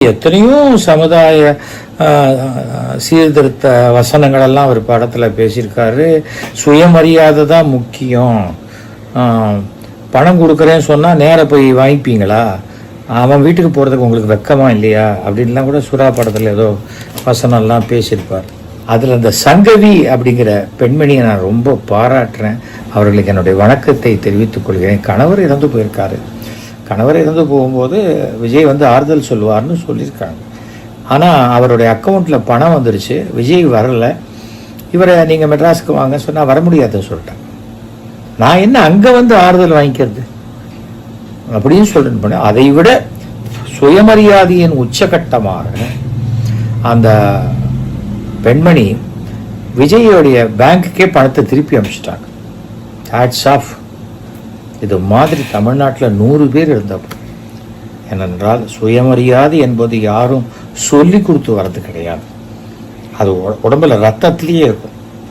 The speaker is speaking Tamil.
எத்தனையோ சமுதாய சீர்திருத்த வசனங்கள் எல்லாம் அவர் படத்தில் பேசியிருக்காரு. சுயமரியாதை தான் முக்கியம், பணம் கொடுக்குறேன்னு சொன்னால் நேராக போய் வாங்கிப்பீங்களா, அவன் வீட்டுக்கு போகிறதுக்கு உங்களுக்கு வெக்கமா இல்லையா அப்படின்லாம் கூட சுறா படத்தில் ஏதோ வசனம்லாம் பேசியிருப்பார். அதில் அந்த சங்கவி அப்படிங்கிற பெண்மணியை நான் ரொம்ப பாராட்டுறேன். அவர்களுக்கு என்னுடைய வணக்கத்தை தெரிவித்துக் கொள்கிறேன். கணவர் இறந்து போயிருக்காரு. கணவர் இறந்து போகும்போது விஜய் ஆறுதல் சொல்லுவார்னு சொல்லியிருக்காங்க. ஆனால் அவருடைய அக்கௌண்ட்டில் பணம் வந்துருச்சு, விஜய் வரலை. இவரை நீங்கள் மெட்ராஸுக்கு வாங்க சொன்னால் வர முடியாதுன்னு சொல்லிட்டேன். நான் என்ன அங்கே ஆறுதல் வாங்கிக்கிறது அப்படின்னு சொல்லிட்டு போனேன். அதை விட சுயமரியாதையின் உச்சகட்டமாக அந்த பெண்மணி விஜயோடைய பேங்க்குக்கே பணத்தை திருப்பி அனுப்பிச்சிட்டாங்க. Hats off. இது மாதிரி தமிழ்நாட்டில் 100 பேர் இருந்தப்போ. ஏனென்றால் சுயமரியாதை என்பது யாரும் சொல்லி கொடுத்து வர்றது கிடையாது, அது உடம்புல ரத்தத்திலேயே இருக்கும்.